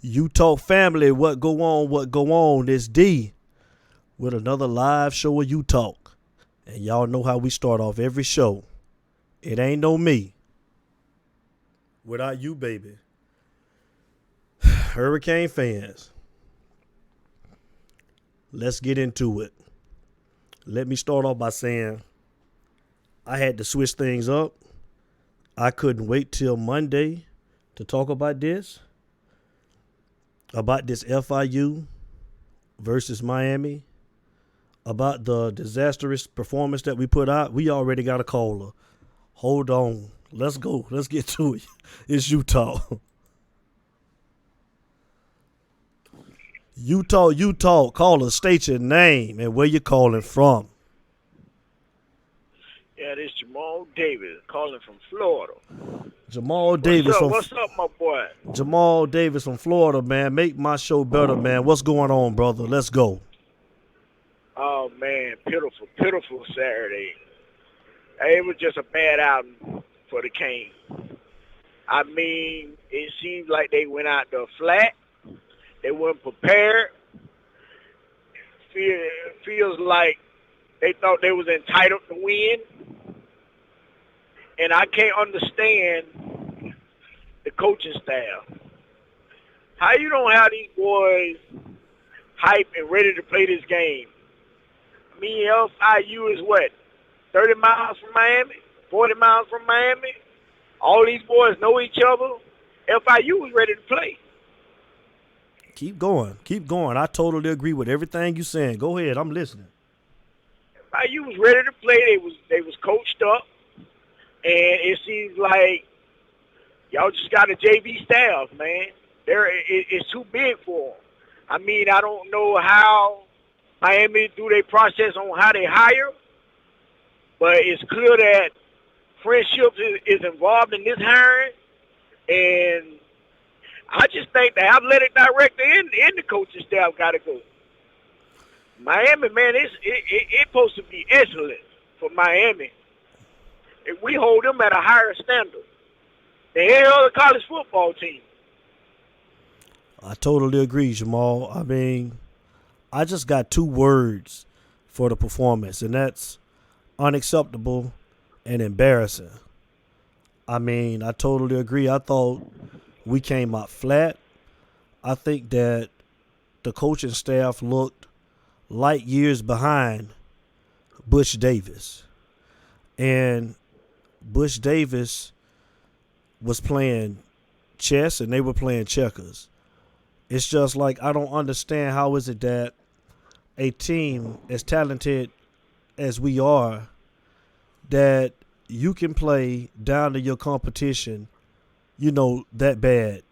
You Talk family, what go on, what go on? It's D with another live show of You Talk. And y'all know how we start off every show. It ain't no me without you, baby. Hurricane fans, let's get into it. Let me start off by saying I had to switch things up. I couldn't wait till Monday to talk about this FIU versus Miami, about the disastrous performance that we put out. We already got a caller. Hold on. Let's go. Let's get to it. It's Utah. Utah. Caller, state your name and where you're calling from. Yeah, this Jamal Davis calling from Florida. Jamal Davis. What's up, my boy? Jamal Davis from Florida, man. Make my show better, man. What's going on, brother? Let's go. Oh, man, pitiful Saturday. It was just a bad outing for the Canes. I mean, it seems like they went out there flat. They weren't prepared. Feels like they thought they was entitled to win. And I can't understand the coaching staff. How you don't have these boys hype and ready to play this game? I mean, FIU is what, 30 miles from Miami, 40 miles from Miami? All these boys know each other. FIU was ready to play. Keep going. I totally agree with everything you're saying. Go ahead. I'm listening. FIU was ready to play. They was coached up. And it seems like y'all just got a JV staff, man. It's too big for them. I mean, I don't know how Miami do their process on how they hire, but it's clear that friendships is involved in this hiring. And I just think the athletic director and the coaching staff got to go. Miami, man, it's supposed to be excellent for Miami. If we hold them at a higher standard than any other college football team. I totally agree, Jamal. I mean, I just got two words for the performance, and that's unacceptable and embarrassing. I mean, I totally agree. I thought we came out flat. I think that the coaching staff looked light years behind Butch Davis. And Butch Davis was playing chess and they were playing checkers. It's just like, I don't understand how is it that a team as talented as we are, that you can play down to your competition, that bad.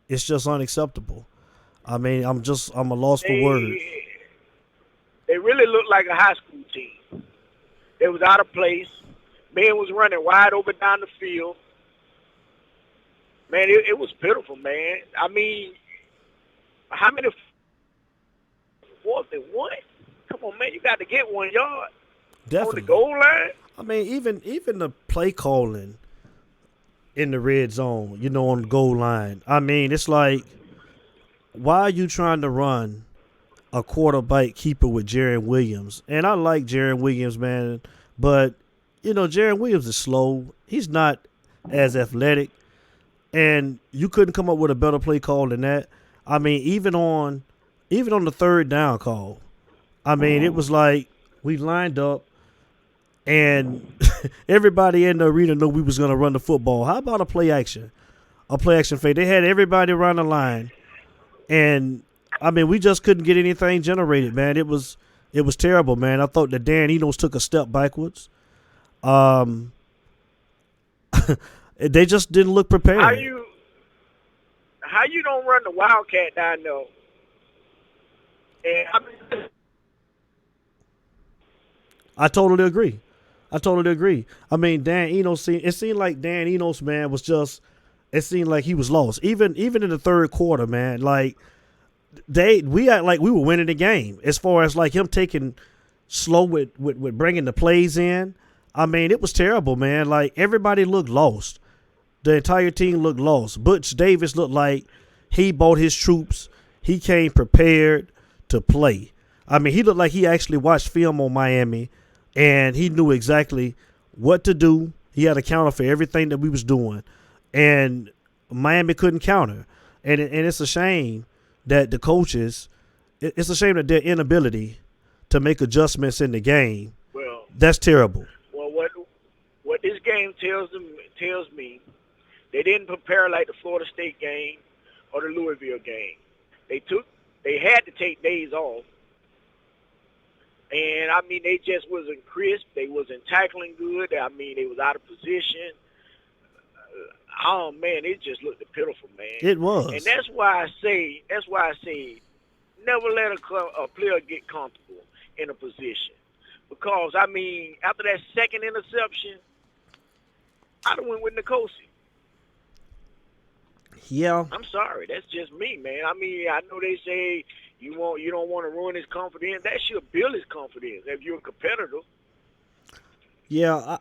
It's just unacceptable. I mean, I'm a loss for words. They really look like a high school team. They was out of place. Man was running wide open down the field. Man, it was pitiful, man. I mean, how many 4th and 1? Come on, man, you got to get 1 yard. Definitely. On the goal line. I mean, even the play calling in the red zone, on the goal line. I mean, it's like, why are you trying to run a quarterback keeper with Jarren Williams? And I like Jarren Williams, man, but Jarren Williams is slow. He's not as athletic, and you couldn't come up with a better play call than that. I mean, even on the third down call, I mean, it was like we lined up, and everybody in the arena knew we was gonna run the football. How about a play action fake? They had everybody around the line, and I mean, we just couldn't get anything generated, man. It was terrible, man. I thought that Dan Enos took a step backwards. They just didn't look prepared. How you don't run the Wildcat down there? And I totally agree. I mean, Dan Enos, it seemed like Dan Enos, man, it seemed like he was lost. Even in the third quarter, man, like we act like we were winning the game as far as like him taking slow with bringing the plays in. I mean, it was terrible, man. Like, everybody looked lost. The entire team looked lost. Butch Davis looked like he bought his troops. He came prepared to play. I mean, he looked like he actually watched film on Miami, and he knew exactly what to do. He had a counter for everything that we was doing, and Miami couldn't counter. And it's a shame that the coaches, it's a shame that their inability to make adjustments in the game. Well, That's terrible. well, what this game tells me, they didn't prepare like the Florida State game or the Louisville game. They had to take days off. And, I mean, they just wasn't crisp. They wasn't tackling good. I mean, they was out of position. Oh, man, it just looked pitiful, man. It was. And that's why I say, never let a player get comfortable in a position. Because, I mean, after that second interception, I'd have went with Nkosi. Yeah. I'm sorry. That's just me, man. I mean, I know they say you don't want to ruin his confidence. That should build his confidence if you're a competitor. Yeah,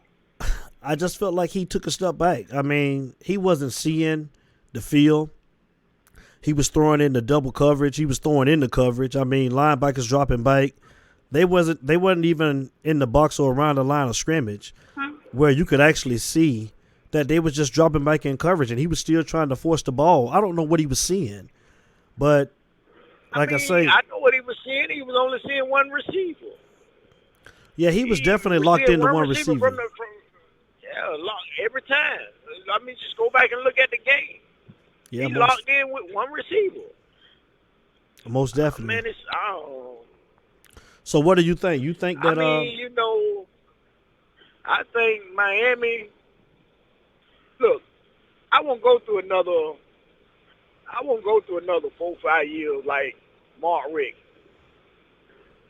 I just felt like he took a step back. I mean, he wasn't seeing the field. He was throwing in the double coverage. He was throwing in the coverage. I mean, linebackers dropping back. They wasn't even in the box or around the line of scrimmage where you could actually see that they was just dropping back in coverage, and he was still trying to force the ball. I don't know what he was seeing, but like I say, I know what he was seeing. He was only seeing one receiver. Yeah, he was definitely locked into one receiver. Every time. I mean, just go back and look at the game. Yeah, he locked in with one receiver. Most definitely. Man, So what do you think? You think that? I mean, I think Miami. Look, I won't go through another 4-5 years like Mark Richt.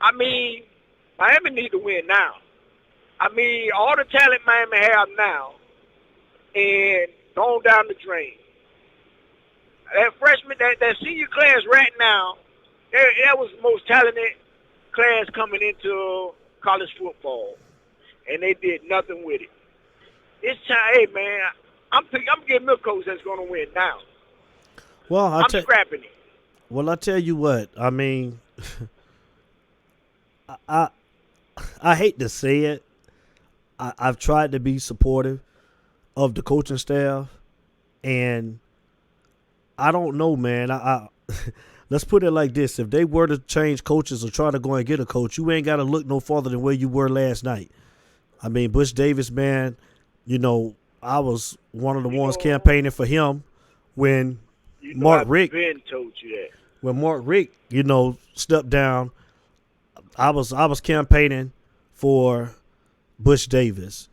I mean, Miami need to win now. I mean, all the talent Miami have now, and going down the drain. That freshman, that senior class right now, that was the most talented class coming into college football, and they did nothing with it. It's time, hey man, I'm getting a coach that's going to win now. Well, I'm scrapping it. Well, I tell you what. I mean, I hate to say it. I've tried to be supportive of the coaching staff, and I don't know, man. Let's put it like this: if they were to change coaches or try to go and get a coach, you ain't got to look no farther than where you were last night. I mean, Butch Davis, man. I was one of the ones campaigning for him when Mark Richt. Ben told you that. When Mark Richt, stepped down, I was campaigning for Butch Davis,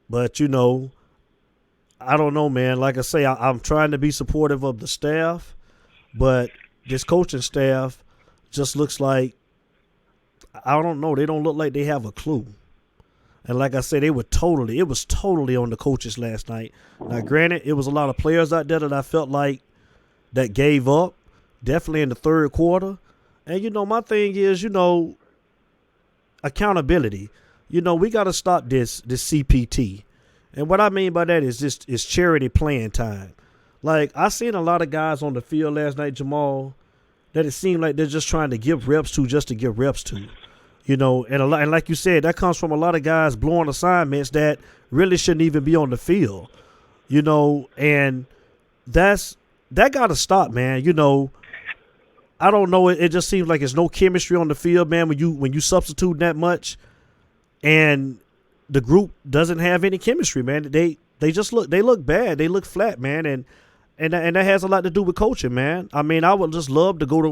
but I don't know, man. Like I say, I'm trying to be supportive of the staff, but this coaching staff just looks like, I don't know. They don't look like they have a clue. And like I said, it was totally on the coaches last night. Now, granted, it was a lot of players out there that I felt like that gave up, definitely in the third quarter. And, my thing is, accountability. We got to stop this CPT. And what I mean by that is charity playing time. Like, I seen a lot of guys on the field last night, Jamal, that it seemed like they're just trying to give reps to just to give reps to. And like you said, that comes from a lot of guys blowing assignments that really shouldn't even be on the field. And that got to stop, man. I don't know. It just seems like there's no chemistry on the field, man. When you substitute that much, and the group doesn't have any chemistry, man. They look bad. They look flat, man. And that has a lot to do with coaching, man. I mean, I would just love to go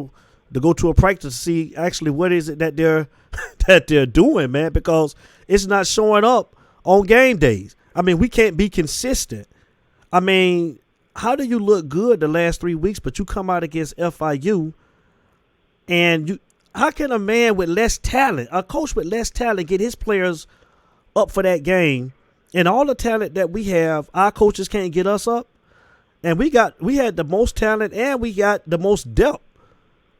to a practice to see actually what is it that they're doing, man, because it's not showing up on game days. I mean, we can't be consistent. I mean, how do you look good the last 3 weeks, but you come out against FIU, and how can a man with less talent, a coach with less talent, get his players up for that game, and all the talent that we have, our coaches can't get us up? And we had the most talent, and we got the most depth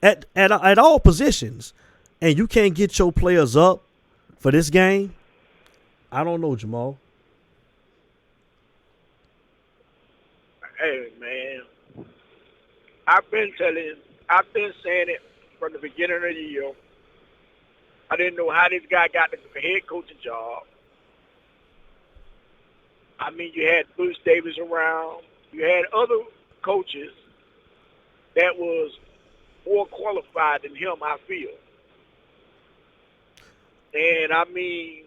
at all positions, and you can't get your players up for this game? I don't know, Jamal. Hey, man. I've been saying it from the beginning of the year. I didn't know how this guy got the head coaching job. I mean, you had Bruce Davis around. You had other coaches that was more qualified than him, I feel. And, I mean,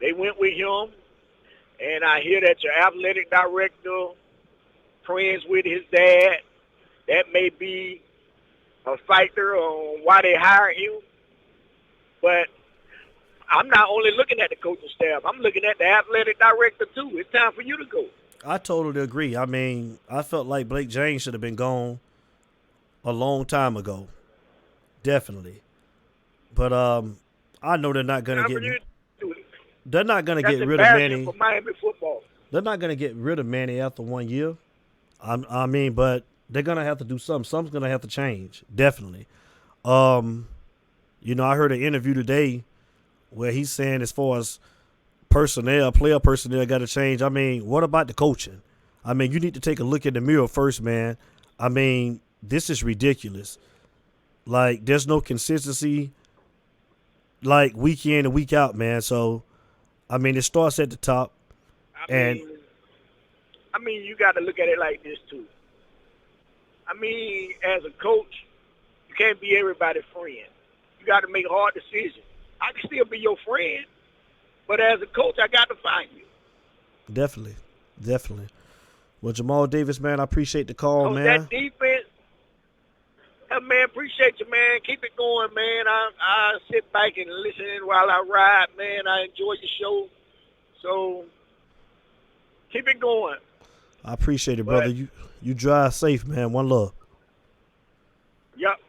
they went with him. And I hear that your athletic director friends with his dad. That may be a factor on why they hired him. But I'm not only looking at the coaching staff. I'm looking at the athletic director, too. It's time for you to go. I totally agree. I mean, I felt like Blake James should have been gone a long time ago. Definitely. But I know they're not going to get – they're not going to get rid of Manny. For Miami football. They're not going to get rid of Manny after 1 year. I mean, but they're going to have to do something. Something's going to have to change, definitely. You know, I heard an interview today where he's saying as far as player personnel got to change. I mean, what about the coaching? I mean, you need to take a look in the mirror first, man. I mean, this is ridiculous. Like, there's no consistency, like, week in and week out, man. So, I mean, it starts at the top. I mean, you got to look at it like this, too. I mean, as a coach, you can't be everybody's friend. You got to make hard decisions. I can still be your friend, but as a coach, I got to find you. Definitely. Well, Jamal Davis, man, I appreciate the call, man. That defense, man, appreciate you, man. Keep it going, man. I sit back and listen while I ride, man. I enjoy your show. So keep it going. I appreciate it, brother. You drive safe, man. One love. Yep.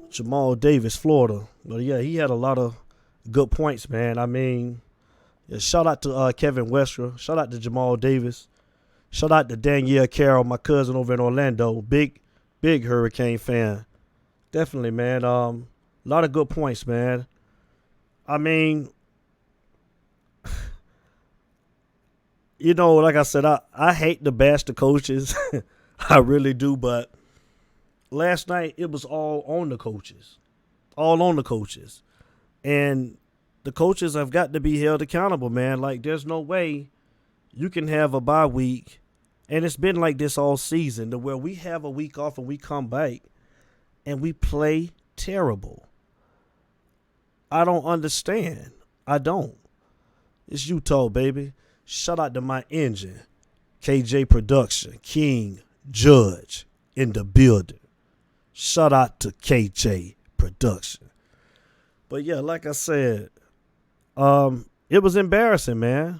Jamal Davis, Florida. But yeah, he had a lot of good points, man. I mean, yeah, shout out to Kevin Westra. Shout out to Jamal Davis. Shout out to Danielle Carroll, my cousin over in Orlando. Big Hurricane fan. Definitely, man. A lot of good points, man. I mean, you know, like I said, I hate to bash the coaches. I really do, but last night it was all on the coaches. All on the coaches. And the coaches have got to be held accountable, man. Like, there's no way you can have a bye week, and it's been like this all season, to where we have a week off and we come back and we play terrible. I don't understand. I don't. It's Utah, baby. Shout out to my engine, KJ Production, King Judge in the building. Shout out to KJ Production. But yeah, like I said, it was embarrassing, man.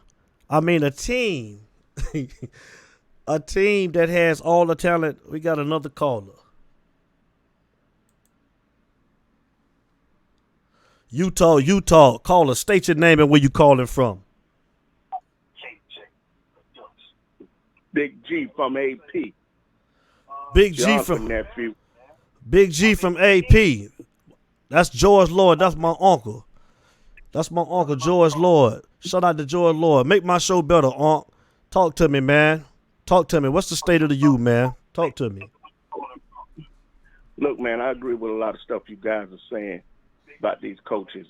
I mean, a team that has all the talent. We got another caller. Utah. Caller, state your name and where you calling from. Big G from AP. Big G from AP. That's George Lord. That's my uncle. George Lord. Shout out to George Lord. Make my show better, Unc. Talk to me, man. Talk to me. What's the state of the U, man? Talk to me. Look, man, I agree with a lot of stuff you guys are saying about these coaches.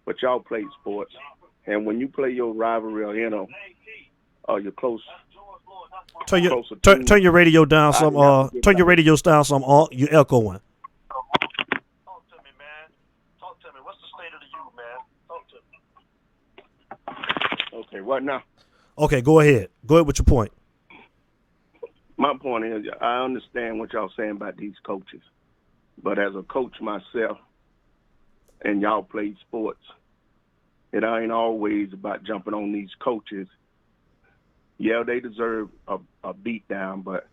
But y'all play sports. And when you play your rivalry or, you know, you're close. Turn your radio down some. Turn your radio down some. You echoing. Talk to me, man. Talk to me. What's the state of the U, man? Talk to me. Okay, what now? Okay, go ahead. Go ahead with your point. My point is, I understand what y'all saying about these coaches, but as a coach myself, and y'all played sports, it ain't always about jumping on these coaches. Yeah, they deserve a beat down, but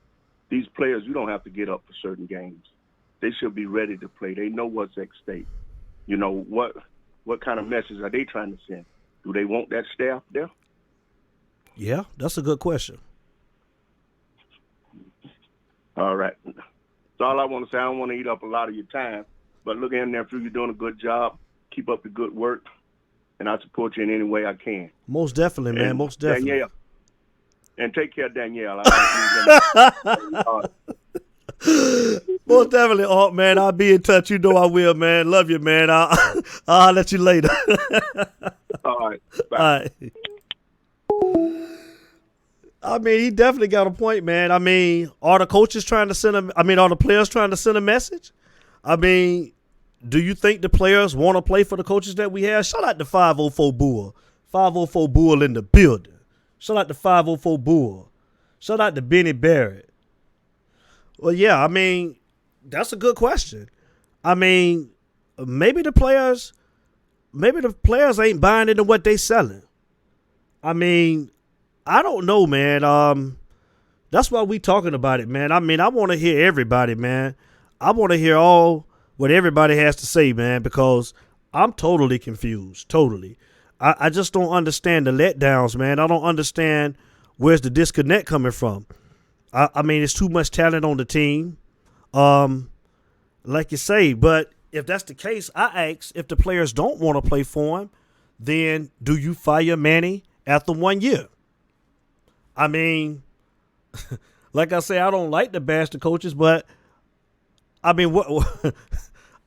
these players, you don't have to get up for certain games. They should be ready to play. They know what's at stake. You know, what kind of message are they trying to send? Do they want that staff there? Yeah, that's a good question. All right. That's all I want to say. I don't want to eat up a lot of your time, but look in there, you're doing a good job. Keep up the good work, and I support you in any way I can. Most definitely, man. Most definitely. Danielle, And take care of Danielle. I Most definitely, Art, man. I'll be in touch. You know I will, man. Love you, man. I'll let you later. All right. Bye. All right. I mean, he definitely got a point, man. I mean, are the coaches trying to send are the players trying to send a message? I mean, do you think the players want to play for the coaches that we have? Shout out to 504 Bull. 504 Bull in the building. Shout out to 504 Bull. Shout out to Benny Barrett. Well, yeah, I mean, that's a good question. I mean, maybe the players ain't buying into what they selling. I mean, I don't know, man. That's why we talking about it, man. I mean, I want to hear everybody, man. I want to hear all what everybody has to say, man, because I'm totally confused. Totally. I just don't understand the letdowns, man. I don't understand where's the disconnect coming from. I mean, it's too much talent on the team, like you say. But if that's the case, I ask, if the players don't want to play for him, then do you fire Manny after 1 year? I mean, like I say, I don't like to bash the coaches, but I mean, what?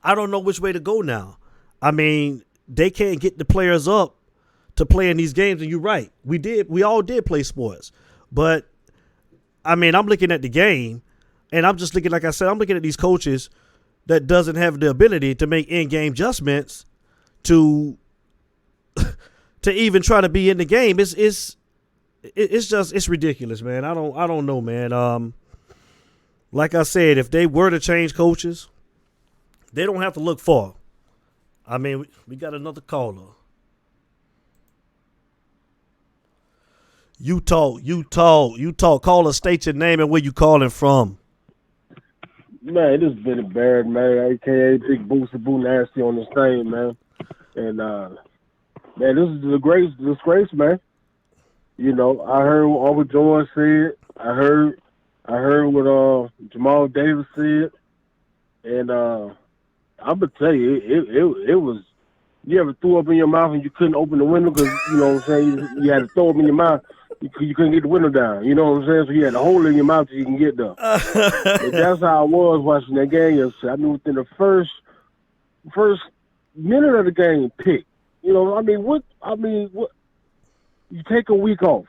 I don't know which way to go now. I mean, they can't get the players up to play in these games, and you're right. We all did play sports, but I mean, I'm looking at the game, and I'm just looking, like I said, I'm looking at these coaches that doesn't have the ability to make in-game adjustments to even try to be in the game. It's ridiculous, man. I don't know, man. Like I said, if they were to change coaches, they don't have to look far. I mean, we got another caller. You talk. Caller, state your name and where you calling from. Man, this is Benny Barrett, man, a.k.a. Big Booster Boo Nasty on this thing, man. And, man, this is the disgrace, man. You know, I heard what Uncle George said. I heard what Jamal Davis said. And I'm going to tell you, it was, you ever threw up in your mouth and you couldn't open the window because, you know what I'm saying, you had to throw up in your mouth. You couldn't get the window down. You know what I'm saying? So you had to hold it in your mouth so you can get there. But that's how I was watching that game yesterday. I knew within the first minute of the game, pick. You know, what you take a week off.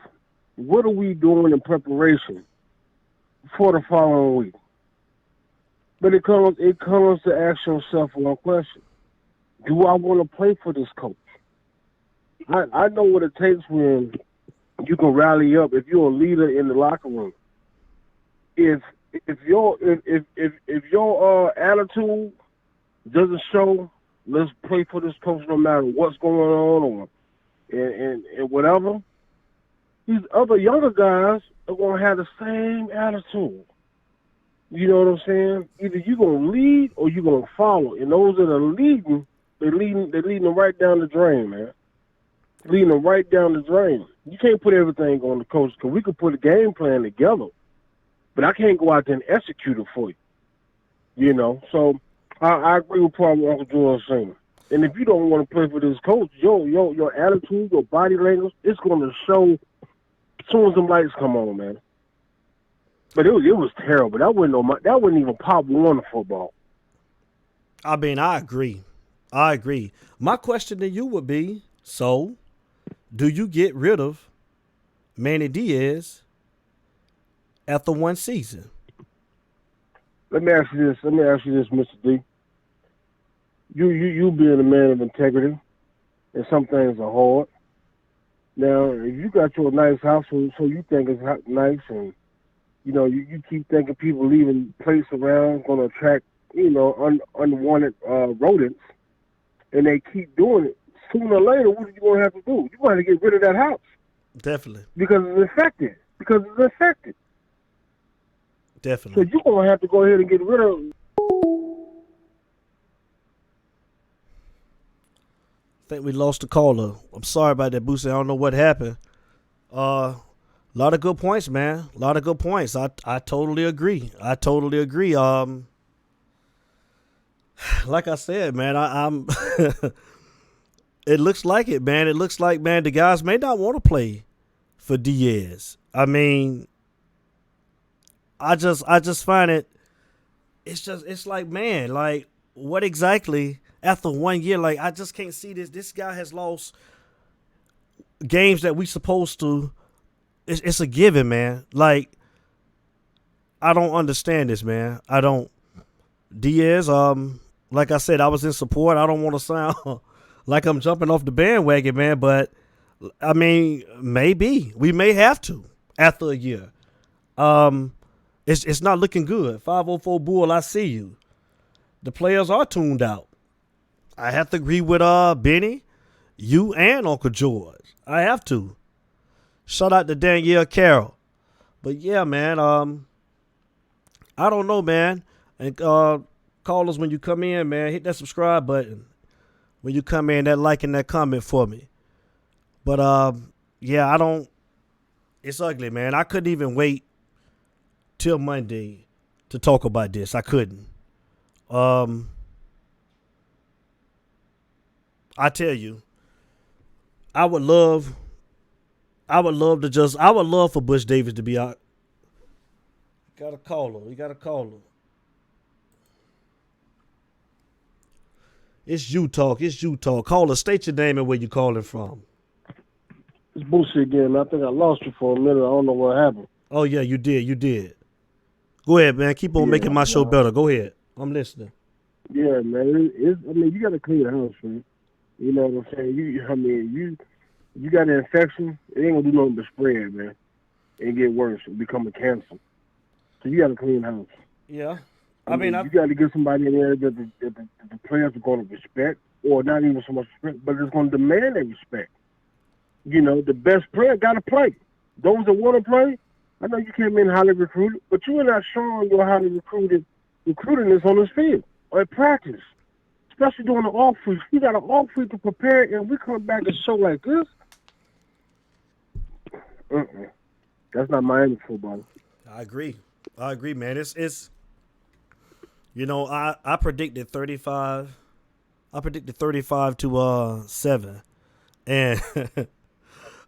What are we doing in preparation for the following week? But it comes to ask yourself one question. Do I want to play for this coach? I know what it takes when you can rally up if you're a leader in the locker room. If your attitude doesn't show, let's play for this coach no matter what's going on and whatever, these other younger guys are gonna have the same attitude. You know what I'm saying? Either you're gonna lead or you're gonna follow. And those that are leading, they're leading them right down the drain, man. Leading them right down the drain. You can't put everything on the coach because we could put a game plan together, but I can't go out there and execute it for you. You know, so I agree with what Uncle George saying. And if you don't want to play for this coach, your attitude, your body language, it's going to show as soon as them lights come on, man. But it was terrible. That wasn't even Pop Warner football. I mean, I agree. My question to you would be, so do you get rid of Manny Diaz after one season? Let me ask you this, Mr. D. You being a man of integrity, and some things are hard. Now, if you got your nice house, so you think it's nice, and you know you keep thinking people leaving plates around going to attract unwanted rodents, and they keep doing it. Sooner or later, what are you going to have to do? You're going to get rid of that house. Definitely. Because it's infected. Definitely. So you're going to have to go ahead and get rid of it. I think we lost the caller. I'm sorry about that, Boosie. I don't know what happened. A lot of good points, man. A lot of good points. I totally agree. Like I said, man, I'm it looks like it, man. It looks like, man, the guys may not want to play for Diaz. I mean, I just find it's like, man, like, what exactly after 1 year? Like, I just can't see this. This guy has lost games that we supposed to. It's a given, man. Like, I don't understand this, man. I don't. Diaz, like I said, I was in support. I don't want to sound like I'm jumping off the bandwagon, man, but I mean, maybe we may have to after a year. It's not looking good. 504 Bull, I see you. The players are tuned out. I have to agree with Benny, you, and Uncle George. I have to. Shout out to Danielle Carroll. But yeah, man, I don't know, man. And call us when you come in, man. Hit that subscribe button when you come in, that like and that comment for me. But yeah, I don't. It's ugly, man. I couldn't even wait till Monday to talk about this. I couldn't. I tell you, I would love for Butch Davis to be out. Got a caller. We got a caller. It's you talk. It's you talk. Caller, state your name and where you calling from. It's bullshit again, man. I think I lost you for a minute. I don't know what happened. Oh, yeah, you did. You did. Go ahead, man. Keep on making my show better. Go ahead. I'm listening. Yeah, man. I mean, you got to clean the house, man. You know what I'm saying? You got an infection, it ain't going to do nothing but spread, man. And get worse and become a cancer. So you got to clean the house. Yeah. I mean, you got to get somebody in there that the players are going to respect, or not even so much respect, but it's going to demand their respect. You know, the best player got to play. Those that want to play, I know you came in highly recruited, but you are not showing your highly recruitedness on this field or at practice, especially during the off week. You got an off week to prepare, and we come back and show like this. That's not Miami football. I agree, man. It's you know, I predicted 35. I predicted 35 to 7, and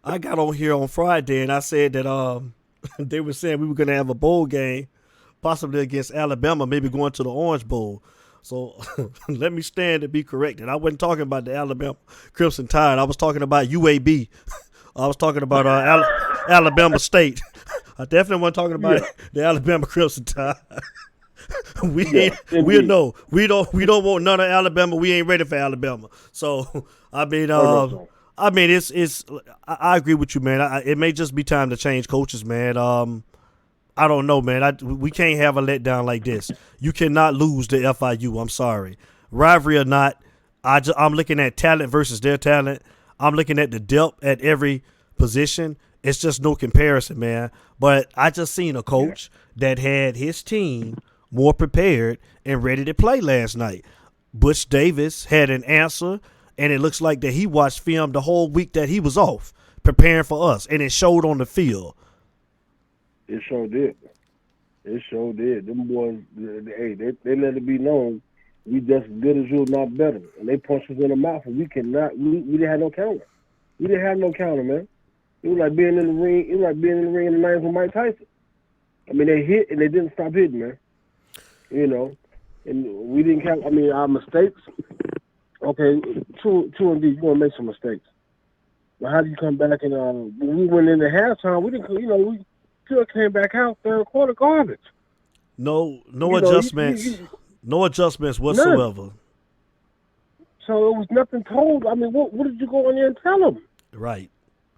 I got on here on Friday and I said that they were saying we were going to have a bowl game, possibly against Alabama, maybe going to the Orange Bowl. So let me stand and be corrected. I wasn't talking about the Alabama Crimson Tide. I was talking about UAB. I was talking about Alabama State. I definitely wasn't talking about the Alabama Crimson Tide. We don't want none of Alabama. We ain't ready for Alabama. So I mean, it's I agree with you, man. It may just be time to change coaches, man. I don't know, man. We can't have a letdown like this. You cannot lose to FIU. I'm sorry, rivalry or not. I'm looking at talent versus their talent. I'm looking at the depth at every position. It's just no comparison, man. But I just seen a coach that had his team more prepared and ready to play last night. Butch Davis had an answer, and it looks like that he watched film the whole week that he was off, preparing for us, and it showed on the field. It sure did. It sure did. Them boys, they let it be known we just as good as you, not better. And they punched us in the mouth, and we didn't have no counter. We didn't have no counter, man. It was like being in the ring. It was like being in the ring in the 90s with Mike Tyson. I mean, they hit, and they didn't stop hitting, man. You know, and we didn't count. I mean, our mistakes. Okay, two and D, you're gonna make some mistakes. But how do you come back and when we went into halftime, we didn't. You know, we still came back out third quarter garbage. No adjustments. No adjustments whatsoever. None. So it was nothing told. I mean, what did you go in there and tell them? Right.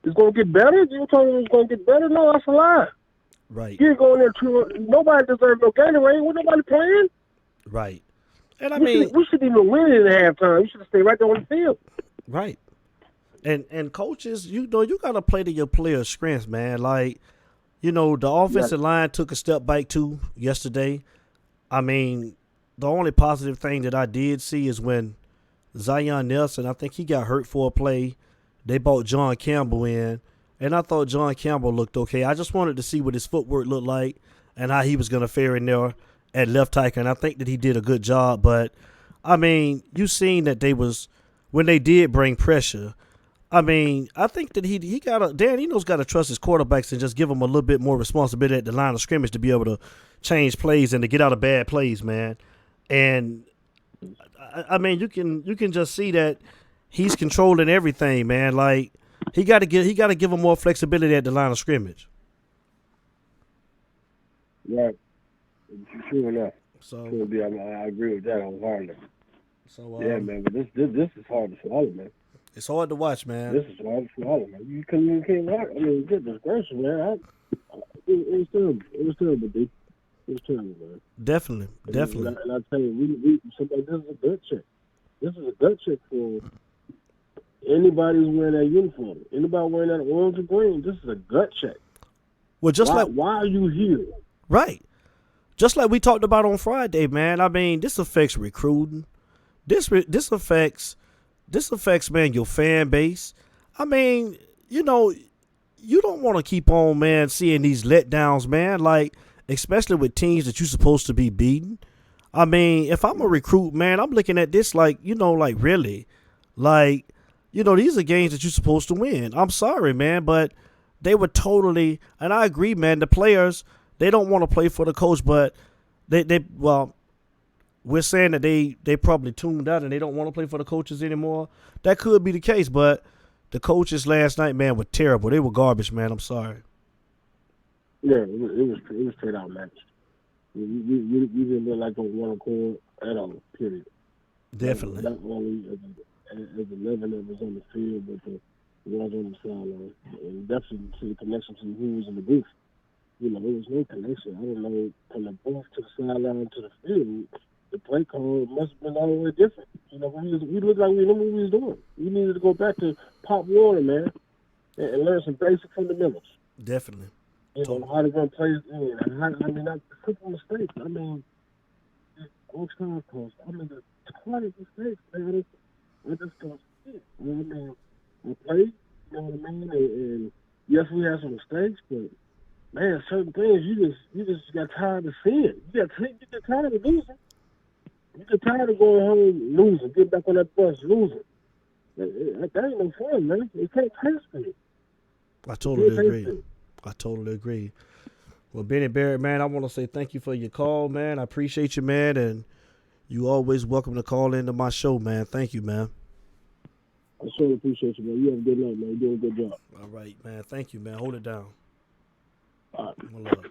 It's gonna get better. You told them it was gonna get better. No, that's a lie. Right. You didn't go in there nobody deserved no Gatorade. Was nobody playing? Right. And we should even win in the halftime. We should have stayed right there on the field. Right. And coaches, you know, you gotta play to your players' strengths, man. Like, you know, the offensive line took a step back too yesterday. I mean, the only positive thing that I did see is when Zion Nelson, I think he got hurt for a play. They brought John Campbell in, and I thought John Campbell looked okay. I just wanted to see what his footwork looked like and how he was going to fare in there at left tackle, and I think that he did a good job. But, I mean, you seen that when they did bring pressure, I mean, I think that he got Dan Enos got to trust his quarterbacks and just give them a little bit more responsibility at the line of scrimmage to be able to change plays and to get out of bad plays, man. And I mean, you can just see that he's controlling everything, man. Like he got to give him more flexibility at the line of scrimmage. Right. Sure enough. So I agree with that wholeheartedly. So yeah, man, but this is hard to swallow, man. It's hard to watch, man. This is hard to swallow, man. You can't watch. I mean, goodness gracious, man. It was terrible. It was terrible, dude. It was terrible, man. Definitely. And I tell you, this is a gut check. This is a gut check for anybody who's wearing that uniform. Anybody wearing that orange or green, this is a gut check. Well, why are you here? Right. Just like we talked about on Friday, man. I mean, this affects recruiting. This affects, man, your fan base. I mean, you don't want to keep on, man, seeing these letdowns, man. Like, especially with teams that you're supposed to be beating. I mean, if I'm a recruit, man, I'm looking at this like, really, like, these are games that you're supposed to win. I'm sorry, man, but they were totally, and I agree, man. The players, they don't want to play for the coach, but we're saying that they probably tuned out and they don't want to play for the coaches anymore. That could be the case, but the coaches last night, man, were terrible. They were garbage, man. I'm sorry. Yeah, it was straight out match. We didn't look like on one accord at all. Period. Definitely. Not only as 11 that was on the field, but the ones on the sideline, and definitely to the connection to who was in the booth. There was no connection. I don't know, from the booth to the sideline to the field, the play call must have been all the way different. We looked like we knew what we was doing. We needed to go back to Pop Warner, man, and learn some basic fundamentals. Definitely. How to run plays in. Not simple mistakes. I mean, the tiny mistakes, man. I just don't see it. I mean, I played, you know what I mean? And yes, we had some mistakes, but man, certain things you just got tired of seeing. You get tired of losing. You get tired of going home losing, get back on that bus losing. That ain't no fun, man. It can't taste good. I totally agree. Well, Benny Barrett, man, I want to say thank you for your call, man. I appreciate you, man, and you always welcome to call into my show, man. Thank you, man. I sure appreciate you, man. You have a good night, man. You're doing a good job. All right, man. Thank you, man. Hold it down. All right. My love.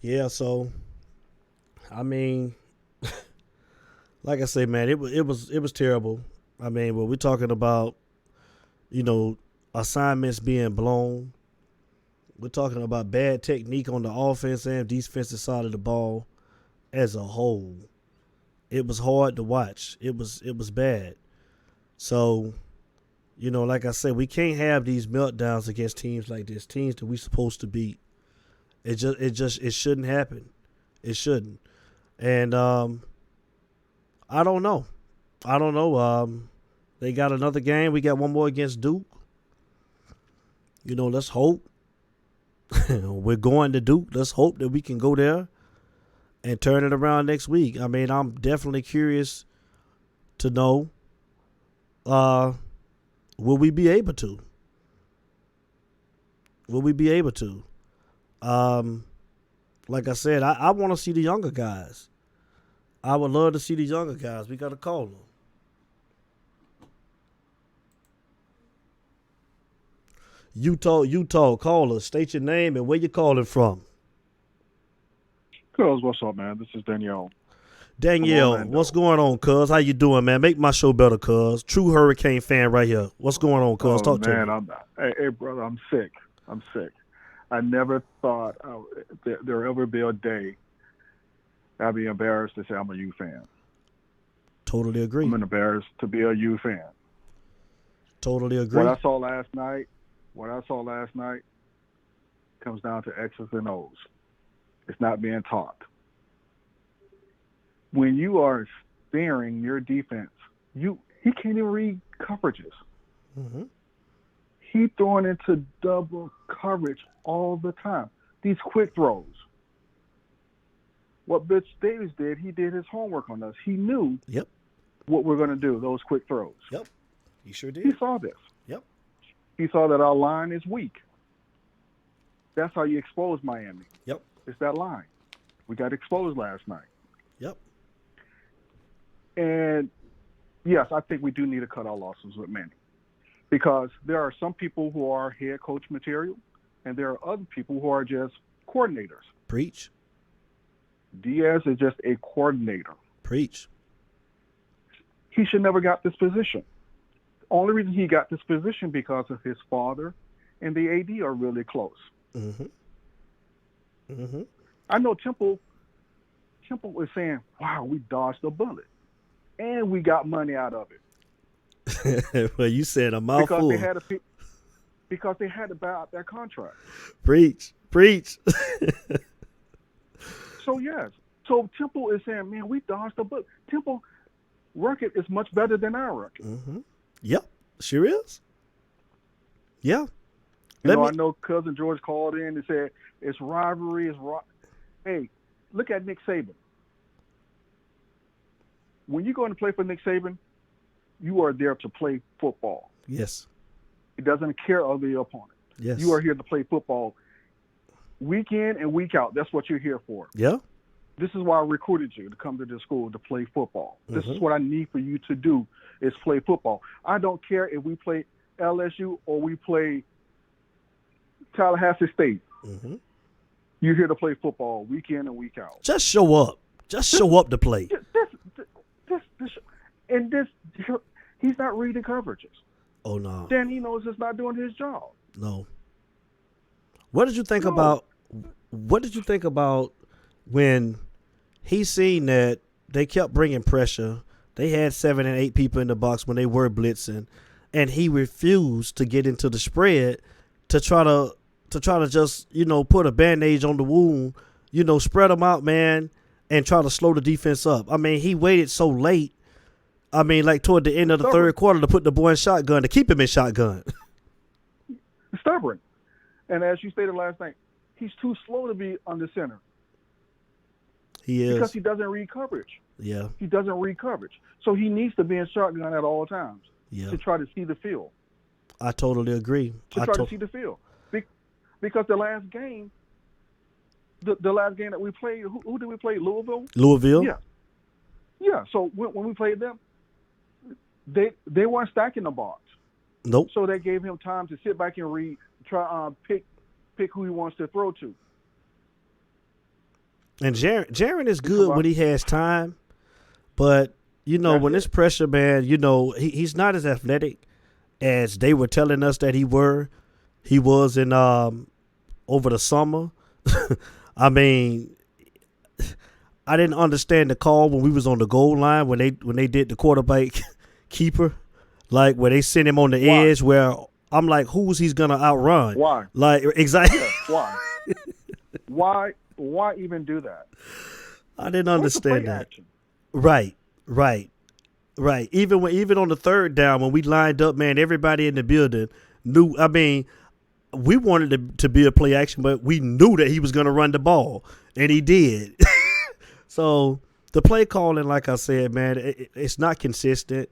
Yeah, so I mean, like I say, man, it was terrible. I mean, but we're talking about, assignments being blown. We're talking about bad technique on the offense and defensive side of the ball as a whole. It was hard to watch. It was bad. So, like I said, we can't have these meltdowns against teams like this, teams that we're supposed to beat. It shouldn't happen. It shouldn't. And I don't know. They got another game. We got one more against Duke. Let's hope. We're going to Duke. Let's hope that we can go there and turn it around next week. I mean, I'm definitely curious to know, will we be able to? Will we be able to? Like I said, I want to see the younger guys. I would love to see the younger guys. We got to call them. Utah, caller. State your name and where you calling from. Cuz, what's up, man? This is Danielle. Danielle, what's going on, cuz? How you doing, man? Make my show better, cuz. True Hurricane fan right here. What's going on, cuz? Talk to me. Hey, brother, I'm sick. I never thought there would ever be a day I'd be embarrassed to say I'm a U fan. Totally agree. I'm embarrassed to be a U fan. Totally agree. What I saw last night comes down to X's and O's. It's not being taught. When you are sparing your defense, he can't even read coverages. Mm-hmm. He throwing into double coverage all the time. These quick throws. What Bitch Davis did, he did his homework on us. He knew what we're going to do, those quick throws. Yep. He sure He did. saw this. Yep. He saw that our line is weak. That's how you expose Miami. Yep. It's that line. We got exposed last night. Yep. And yes, I think we do need to cut our losses with Manny, because there are some people who are head coach material, and there are other people who are just coordinators. Preach. Diaz is just a coordinator. Preach. He should never got this position. The only reason he got this position because of his father and the AD are really close. Mm-hmm. Mm-hmm. I know Temple was saying, wow, we dodged a bullet. And we got money out of it. Well, you said a Because mouthful. they had to buy out their contract. Preach. Preach. So, yes. So Temple is saying, man, we dodged a bullet. Temple record is much better than our record. Mm-hmm. Yep. Sure is. Yeah. I know Cousin George called in and said, it's rivalry. Hey, look at Nick Saban. When you go in to play for Nick Saban, you are there to play football. Yes. It doesn't care of the opponent. Yes. You are here to play football week in and week out. That's what you're here for. Yeah. This is why I recruited you to come to this school to play football. This is Mhm. what I need for you to do is play football. I don't care if we play LSU or we play Tallahassee State. Mm-hmm. You're here to play football week in and week out. Just show up. Just show up to play. He's not reading coverages. Oh no. Then he knows it's not doing his job. No. What did you think No. about? What did you think about when he seen that they kept bringing pressure? They had 7 and 8 people in the box when they were blitzing, and he refused to get into the spread to try to just put a bandage on the wound. Spread them out, man, and try to slow the defense up. I mean, he waited so late. I mean, like toward the end of the third quarter to put the boy in shotgun, to keep him in shotgun. Stubborn. And as you stated last night, he's too slow to be under center He is. because he doesn't read coverage. Yeah. He doesn't read coverage. So he needs to be in shotgun at all times Yeah. to try to see the field. I totally agree. To see the field. Because the last game, the last game that we played, who did we play? Louisville? Yeah. Yeah. So when we played them, they weren't stacking the box. Nope. So they gave him time to sit back and read, try pick who he wants to throw to. And Jaron is good when he has time, but when it's pressure, man, he's not as athletic as they were telling us that he was in over the summer. I mean, I didn't understand the call when we was on the goal line when they did the quarterback keeper, like where they sent him on the edge. Where I'm like, who's he's gonna outrun? Why? Like exactly. Yeah, why? Why even do that? I didn't understand that. Action? Right. Even on the third down when we lined up, man, everybody in the building knew. I mean, we wanted it to be a play action, but we knew that he was going to run the ball, and he did. So the play calling, like I said, man, it's not consistent.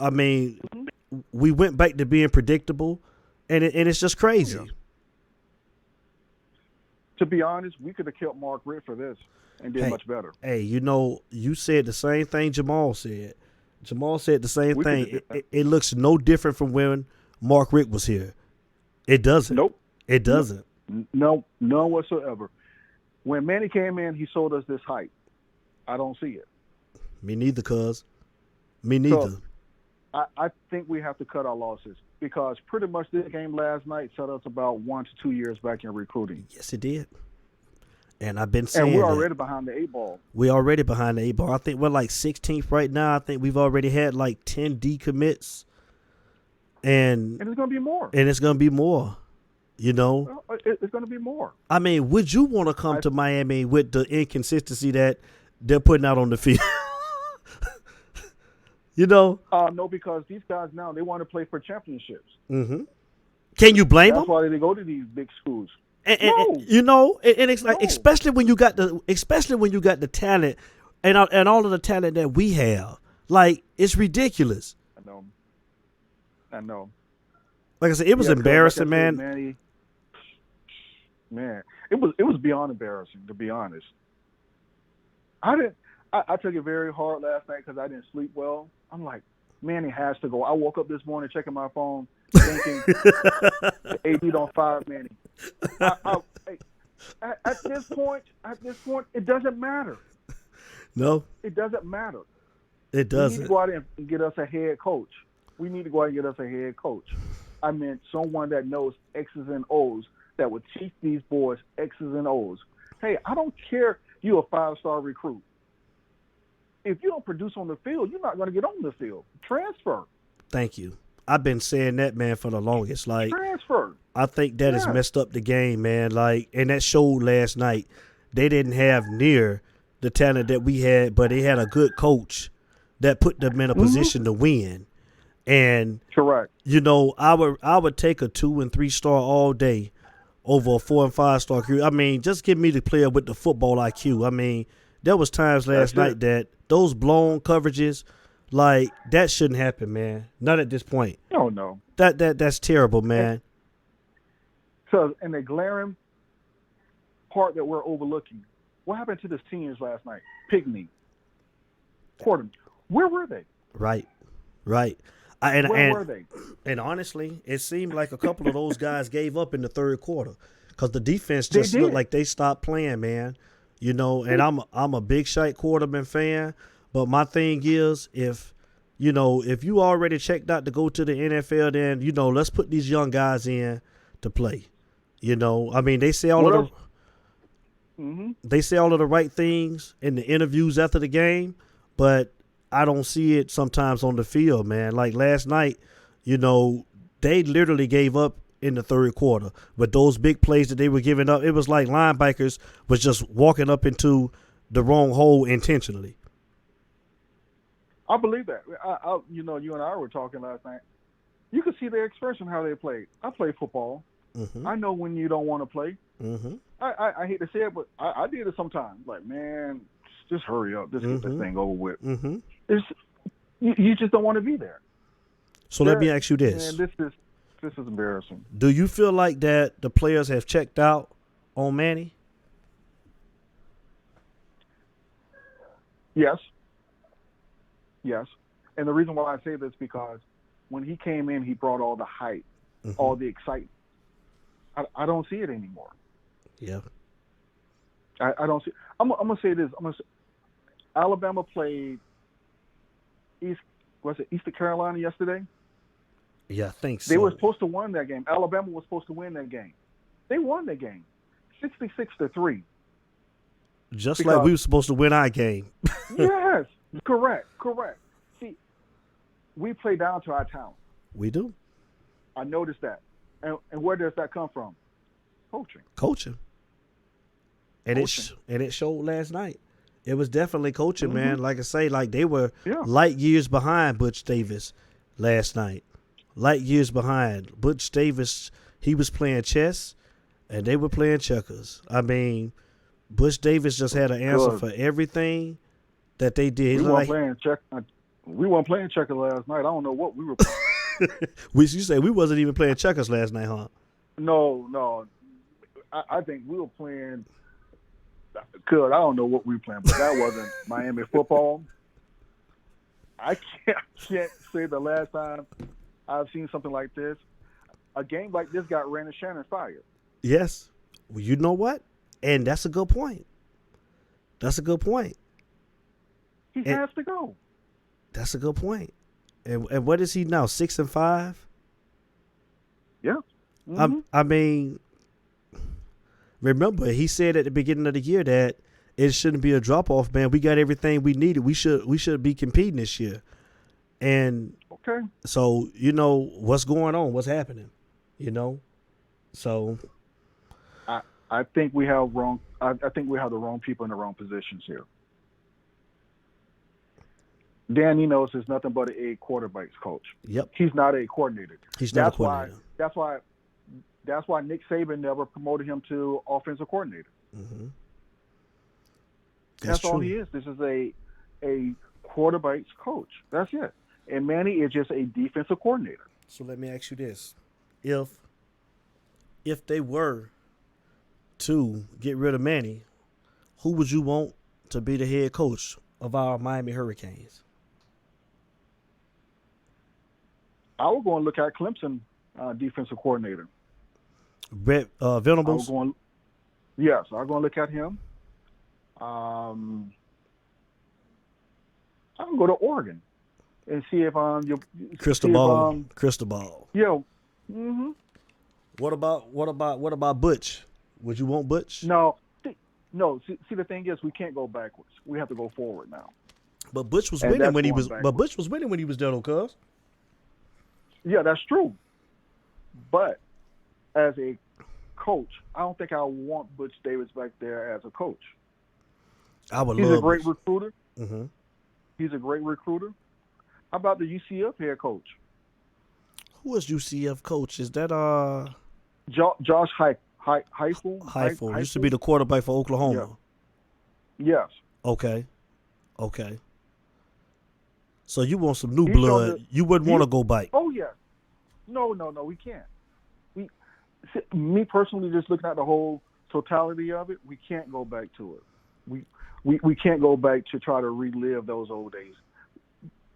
I mean, we went back to being predictable, and it's just crazy. Yeah. To be honest, we could have kept Mark Richt for this and did much better. Hey, you said the same thing Jamal said. Jamal said the same thing. It looks no different from when Mark Richt was here. It doesn't. Nope. It doesn't. No, none whatsoever. When Manny came in, he sold us this hype. I don't see it. Me neither, cuz. Me neither. So, I think we have to cut our losses because pretty much this game last night set us about 1 to 2 years back in recruiting. Yes, it did. And I've been saying and we're already behind the 8 ball. We're already behind the 8 ball. I think we're like 16th right now. I think we've already had like 10 decommits. And it's going to be more. And it's going to be more, It's going to be more. I mean, would you want to come to Miami with the inconsistency that they're putting out on the field? No, because these guys now, they want to play for championships. Mm-hmm. Can you blame them? That's why they go to these big schools. And it's like, especially when you got the talent and all of the talent that we have, like it's ridiculous. I know. I know. Like I said, it was Yeah, 'cause embarrassing, like I said, man. Manny, man, it was beyond embarrassing, to be honest. I took it very hard last night because I didn't sleep well. I'm like, Manny has to go. I woke up this morning checking my phone, thinking AD on 5 Manny. At this point, it doesn't matter. No, It doesn't matter. it We need to doesn't. go out and get us a head coach. We need to go out and get us a head coach. I meant someone that knows X's and O's, that would teach these boys X's and O's. Hey, I don't care you're a 5-star recruit. If you don't produce on the field, you're not going to get on the field. Transfer. Thank you. I've been saying that, man, for the longest. Like, Transfer. I think that has Yeah. messed up the game, man. Like, and that showed last night. They didn't have near the talent that we had, but they had a good coach that put them in a position to win. And Correct. you know, I would take a 2 and 3 star all day over a 4 and 5 star crew. I mean, just give me the player with the football IQ. I mean, there was times last That's night it. that those blown coverages, like, that shouldn't happen, man. Not at this point. No. That's terrible, man. So, and the glaring part that we're overlooking, what happened to the seniors last night? Pigney, Porter, where were they? Right. Where were they? And honestly, it seemed like a couple of those guys gave up in the third quarter because the defense They just looked did. like they stopped playing, man. You know, and I'm a big Shike Quarterman fan, but my thing is, if you already checked out to go to the NFL, then let's put these young guys in to play. You know, I mean, they say all What of else? they say all of the right things in the interviews after the game, but I don't see it sometimes on the field, man. Like last night, they literally gave up in the third quarter. But those big plays that they were giving up, it was like linebackers was just walking up into the wrong hole intentionally. I believe that. You and I were talking last night. You could see their expression how they played. I play football. Mm-hmm. I know when you don't want to play. Mm-hmm. I hate to say it, but I did it sometimes. Like, man, just hurry up. Just get this thing over with. Mm-hmm. You just don't want to be there. So let me ask you this. Man, this is embarrassing. Do you feel like that the players have checked out on Manny? Yes. And the reason why I say this is because when he came in, he brought all the hype, all the excitement. I don't see it anymore. Yeah. I don't see. I'm gonna say this. Alabama played Eastern Carolina yesterday. Yeah, I think so. They were supposed to win that game. Alabama was supposed to win that game. They won that game, 66-3. Just like we were supposed to win our game. Yes, correct. See, we play down to our talent. We do. I noticed that. And where does that come from? Coaching. And it showed last night. It was definitely coaching, man. Like I say, like they were Yeah. light years behind Butch Davis last night. Light years behind. Butch Davis, he was playing chess and they were playing checkers. I mean, Butch Davis just had an answer Good. for everything that they did. We weren't playing checker last night. I don't know what we were playing. You say we wasn't even playing checkers last night, huh? No. I think we were playing. Good. I don't know what we were playing, but that wasn't Miami football. I can't say the last time I've seen something like this. A game like this got Randy Shannon fired. Yes. Well, you know what? And that's a good point. He has to go. That's a good point. And what is he now? 6-5? Yeah. Mm-hmm. I mean, remember he said at the beginning of the year that it shouldn't be a drop off, man. We got everything we needed. We should be competing this year. And Okay. so, what's going on? What's happening? So I think we have wrong. I think we have the wrong people in the wrong positions here. Dan Enos is nothing but a quarterbacks coach. Yep. He's not a coordinator. He's not a coordinator. That's why Nick Saban never promoted him to offensive coordinator. Mm-hmm. That's all true. he is. This is a quarterbacks coach. That's it. And Manny is just a defensive coordinator. So let me ask you this: if they were to get rid of Manny, who would you want to be the head coach of our Miami Hurricanes? I would go and look at Clemson defensive coordinator. Brett I would Venables. go and, yes, I'm going to look at him. I'm going to go to Oregon and see if Cristobal. Yeah. Mm-hmm. What about Butch? Would you want Butch? No. See, the thing is, we can't go backwards. We have to go forward now. But Butch was And winning that's when he going was. backwards. But Butch was winning when he was there, though, cuz. Yeah, that's true. But as a coach, I don't think I want Butch Davis back there as a coach. I would He's love. a great Butch. recruiter. Mm-hmm. He's a great recruiter. How about the UCF head coach? Who is UCF coach? Is that Josh Heupel? Heupel? Used to be the quarterback for Oklahoma. Yes. Okay. So you want some new He's blood? on the- You wouldn't want to go bite. Oh, yeah. No, we can't. Me personally, just looking at the whole totality of it, we can't go back to it. We can't go back to try to relive those old days.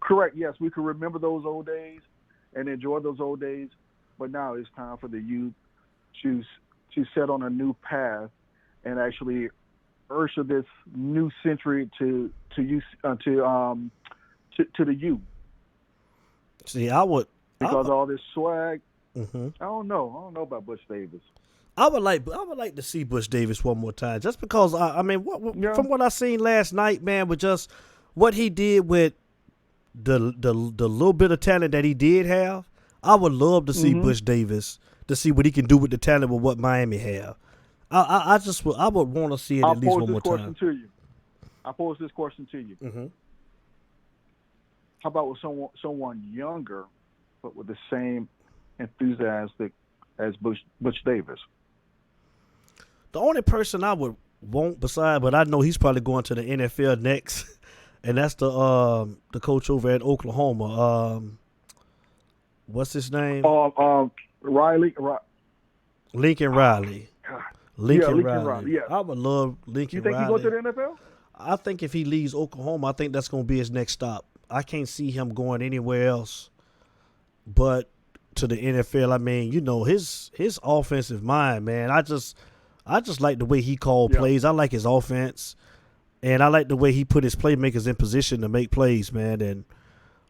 Correct, yes, we can remember those old days and enjoy those old days, but now it's time for the youth to set on a new path and actually usher this new century to the youth. See, I would. Because all this swag, Mm-hmm. I don't know about Butch Davis. I would like to see Butch Davis one more time, just because Yeah. from what I seen last night, man, with just what he did with the little bit of talent that he did have, I would love to see Butch Davis to see what he can do with the talent with what Miami have. I would want to see it I'll at least pose one this more question time. to you. I pose this question to you. Mm-hmm. How about with someone younger, but with the same enthusiastic as Butch Davis? The only person I would want but I know he's probably going to the NFL next, and that's the coach over at Oklahoma. What's his name? Riley. Lincoln Riley. God. Lincoln Riley, Riley. yeah. I would love Lincoln You think Riley. he's going to the NFL? I think if he leaves Oklahoma, I think that's going to be his next stop. I can't see him going anywhere else but to the NFL. I mean, his offensive mind, man. I just like the way he called plays. I like his offense, and I like the way he put his playmakers in position to make plays, man. And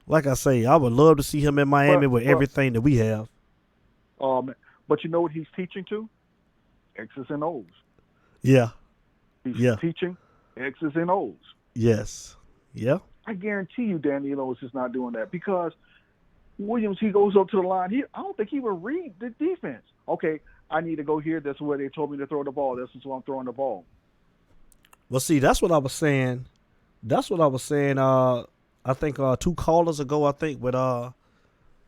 like I say, I would love to see him in Miami with everything that we have. But you know what he's teaching to? X's and O's. Yeah. He's teaching X's and O's. Yes. Yeah. I guarantee you Danny Enos is not doing that because Williams, he goes up to the line. I don't think he would read the defense. Okay, I need to go here. That's where they told me to throw the ball. This is where I'm throwing the ball. Well, see, that's what I was saying. I think 2 callers ago, I think with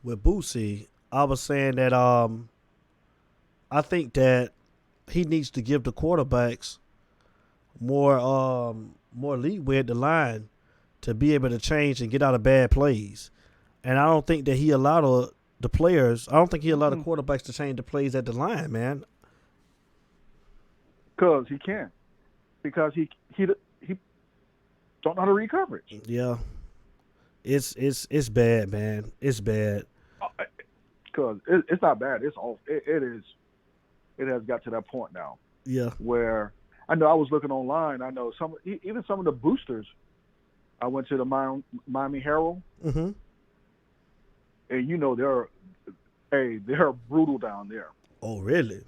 Boosie, I was saying that I think that he needs to give the quarterbacks more leeway at the line to be able to change and get out of bad plays. And I don't think that he allowed the players. I don't think he allowed the quarterbacks to change the plays at the line, man. Because he can't. Because he don't know how to read coverage. Yeah, it's bad, man. It's bad. Because it's not bad. It's all it is. It has got to that point now. Yeah. Where I know I was looking online. I know even some of the boosters. I went to the Miami Herald, Mm-hmm. and they're brutal down there. Oh, really?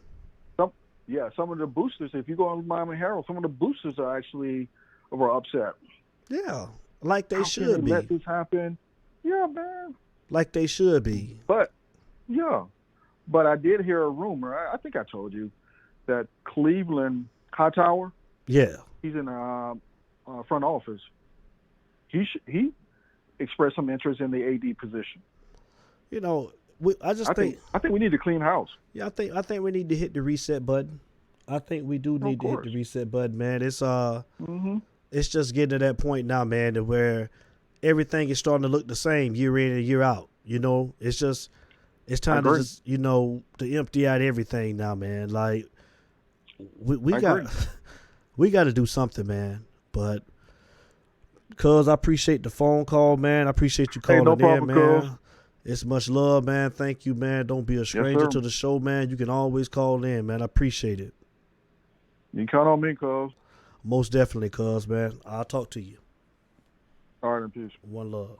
Some of the boosters. If you go on Miami Herald, some of the boosters are actually upset. Yeah, like they How should can be. let this happen? Yeah, man. Like they should be. But I did hear a rumor. I think I told you that Cleveland Hightower. Yeah. He's in front office. He expressed some interest in the AD position. I think we need to clean house. Yeah, I think we need to hit the reset button. I think we do need to hit the reset button, man. It's it's just getting to that point now, man, to where everything is starting to look the same year in and year out. It's just It's time to agree. just, to empty out everything now, man. Like we I got agree. we got to do something, man. But cuz I appreciate the phone call, man. I appreciate you Hey, calling no in, problem, man. cuz. It's much love, man. Thank you, man. Don't be a stranger sir. to the show, man. You can always call in, man. I appreciate it. You can count on me, cuz. Most definitely, cuz, man. I'll talk to you. All right, in peace. One love.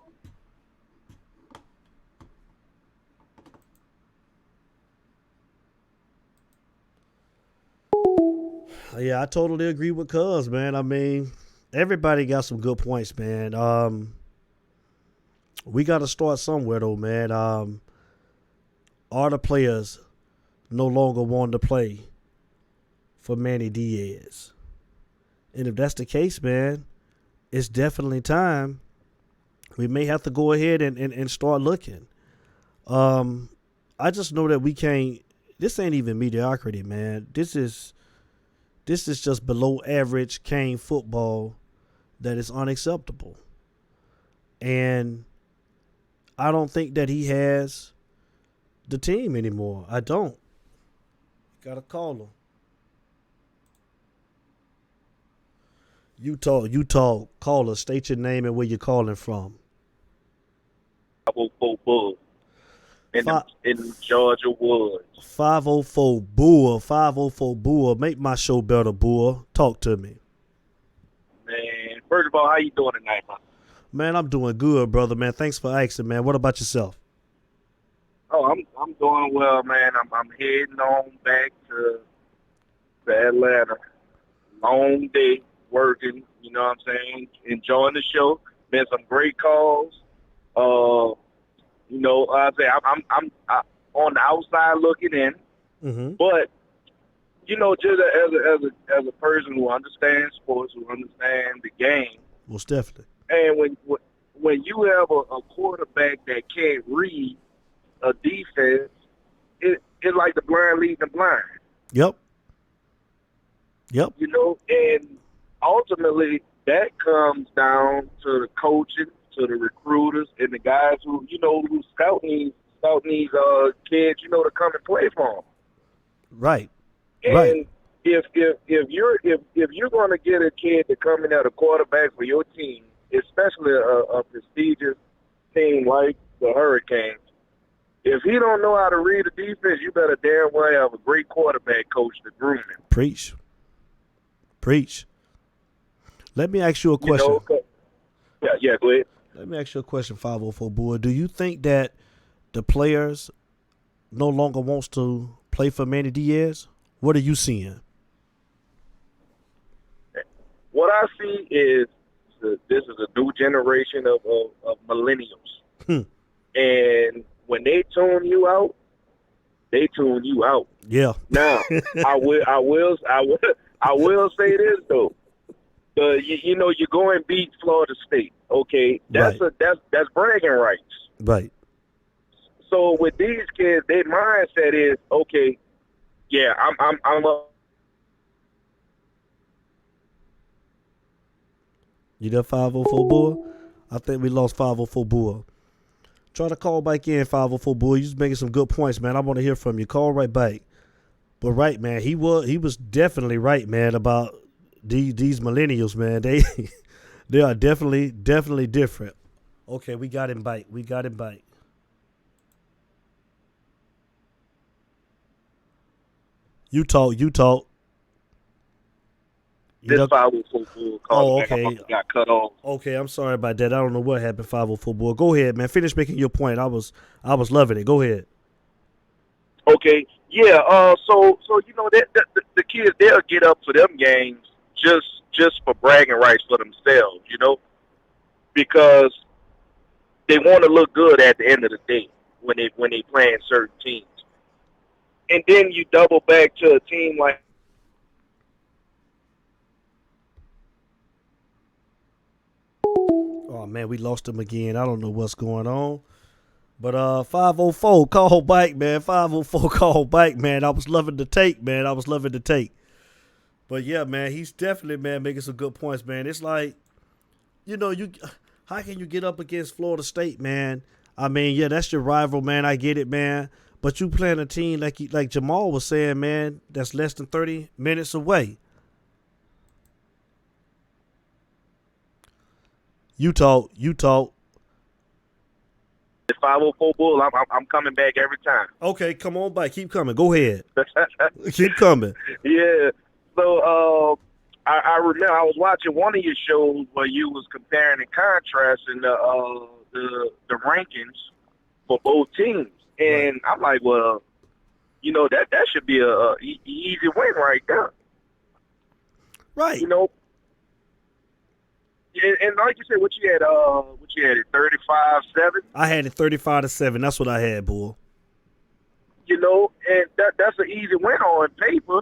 Yeah, I totally agree with cuz, man. I mean, everybody got some good points, man. We got to start somewhere, though, man. Are the players no longer wanting to play for Manny Diaz? And if that's the case, man, it's definitely time. We may have to go ahead and start looking. I just know that we can't. This ain't even mediocrity, man. This is just below average Kane football that is unacceptable. And I don't think that he has the team anymore. I don't. Gotta call him. Utah, caller, state your name and where you're calling from. 504 Bull in Georgia Woods. 504 Bull, 504 Bull. Make my show better, Bull. Talk to me. Man, first of all, how you doing tonight, man? Man, I'm doing good, brother, man. Thanks for asking, man. What about yourself? Oh, I'm doing well, man. I'm heading on back to Atlanta. Long day working, you know what I'm saying? Enjoying the show. Been some great calls. I say I'm on the outside looking in, but just as a person who understands sports, who understands the game, Most definitely. and when you have a quarterback that can't read a defense, it's like the blind leading the blind. Yep. And ultimately that comes down to the coaching, to the recruiters, and the guys who scout these kids, to come and play for them. Right. And Right. if you're going to get a kid to come in as a quarterback for your team, especially a prestigious team like the Hurricanes, if he don't know how to read the defense, you better damn well have a great quarterback coach to groom him. Preach. Let me ask you a question. Yeah, go ahead. Let me ask you a question, 504 Bull. Do you think that the players no longer wants to play for Manny Diaz? What are you seeing? What I see is this is a new generation of millennials. And when they tune you out, they tune you out. Yeah. Now, I will say this though. You go and beat Florida State. Okay, that's bragging rights. Right. So with these kids, their mindset is okay. Yeah, I'm a. You there, 504 Bull? I think we lost 504 Bull. Try to call back in, 504 Bull. You just making some good points, man. I want to hear from you. Call right back. But right, man, he was definitely right, man, about these millennials, man. They are definitely different. Okay, we got him back. You talk. This 504 Bull call back. Okay. I got cut off. Okay, I'm sorry about that. I don't know what happened, 504 Bull. Go ahead, man. Finish making your point. I was loving it. Go ahead. Okay, yeah. So the kids, they'll get up for them games just for bragging rights for themselves, because they want to look good at the end of the day when they playing certain teams. And then you double back to a team like. Oh man, we lost him again. I don't know what's going on. But 504, call back, man. 504, call back, man. I was loving the take, man. But yeah, man, he's definitely, man, making some good points, man. It's like, how can you get up against Florida State, man? I mean, yeah, that's your rival, man. I get it, man. But you playing a team like Jamal was saying, man, that's less than 30 minutes away. You talk. The 504 Bull, I'm coming back every time. Okay, come on back. Keep coming. Go ahead. Keep coming. Yeah. So I remember I was watching one of your shows where you was comparing and contrasting the rankings for both teams, and I'm like, well, you know, that should be a easy win right there. Right. You know. And like you said, what you had at 35-7. I had it 35-7. That's what I had, boy. You know, and that's an easy win on paper.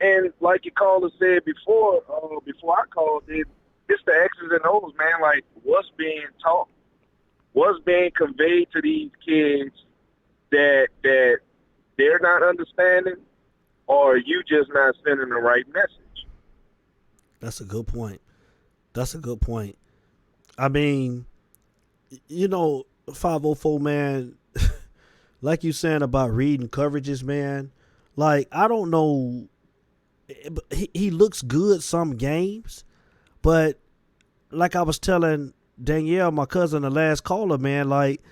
And like your caller said before I called it, it's the X's and O's, man. Like what's being taught, what's being conveyed to these kids that they're not understanding, or you just not sending the right message. That's a good point. I mean, you know, 504, man, like you saying about reading coverages, man, like, I don't know, he looks good some games, but like I was telling Danielle, my cousin, the last caller, man, like,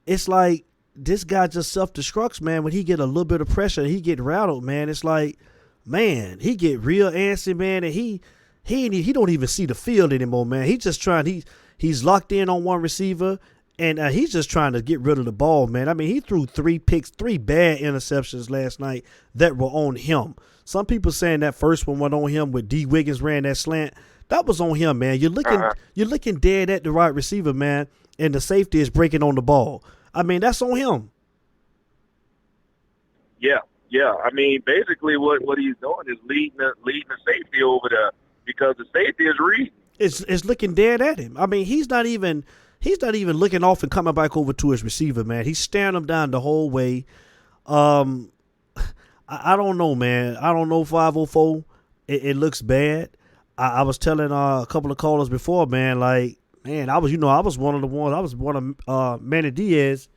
it's like this guy just self-destructs, man. When he get a little bit of pressure, he get rattled, man. It's like, man, he get real antsy, man, and he don't even see the field anymore, man. He's just trying. He's locked in on one receiver, and he's just trying to get rid of the ball, man. I mean, he threw 3 picks, 3 bad interceptions last night that were on him. Some people saying that first one went on him with D. Wiggins ran that slant. That was on him, man. You're looking dead at the right receiver, man, and the safety is breaking on the ball. I mean, that's on him. Yeah. I mean, basically, what he's doing is leading the safety over there. Because the safety is reading. It's looking dead at him. I mean, he's not even looking off and coming back over to his receiver, man. He's staring him down the whole way. I don't know, man. I don't know 504. It looks bad. I was telling a couple of callers before, man, like, man, I was one of Manny Diaz's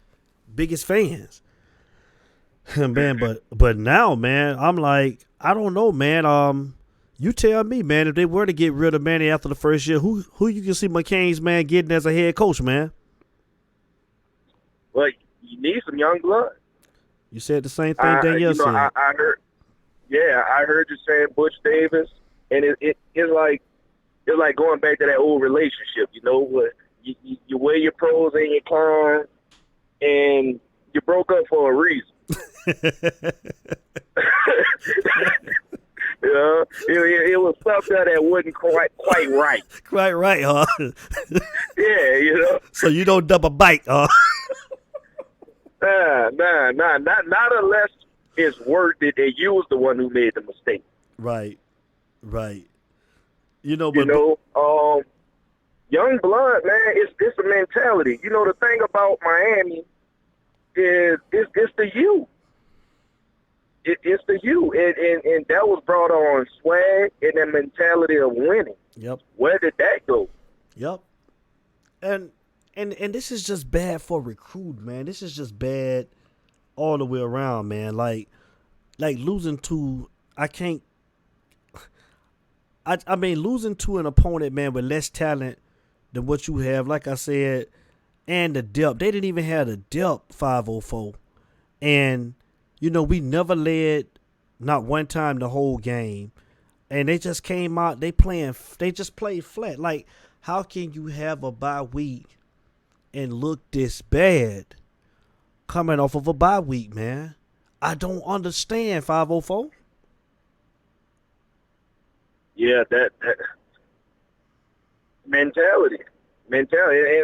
biggest fans. Man, but now, man, I'm like, I don't know, man. You tell me, man, if they were to get rid of Manny after the first year, who you can see McCain's, man, getting as a head coach, man? Well, you need some young blood. You said the same thing Danielle said. I heard. Yeah, I heard you saying Butch Davis, and it's like going back to that old relationship. You know, where you wear your pros and your cons, and you broke up for a reason. You know, it was something that wasn't quite right. Quite right, huh? Yeah, you know. So you don't double bite, huh? Nah. Not unless it's worth it that you was the one who made the mistake. Right. You know, young blood, man, it's a mentality. You know, the thing about Miami is it's the youth. It's the you, and that was brought on swag and the mentality of winning. Yep. Where did that go? Yep. And this is just bad for recruit, man. This is just bad all the way around, man. Like losing to losing to an opponent, man, with less talent than what you have, like I said, and the depth. They didn't even have the depth, 504. And you know, we never led not one time the whole game. And they just came out, they just played flat. Like, how can you have a bye week and look this bad coming off of a bye week, man? I don't understand, 504. Yeah, that mentality. And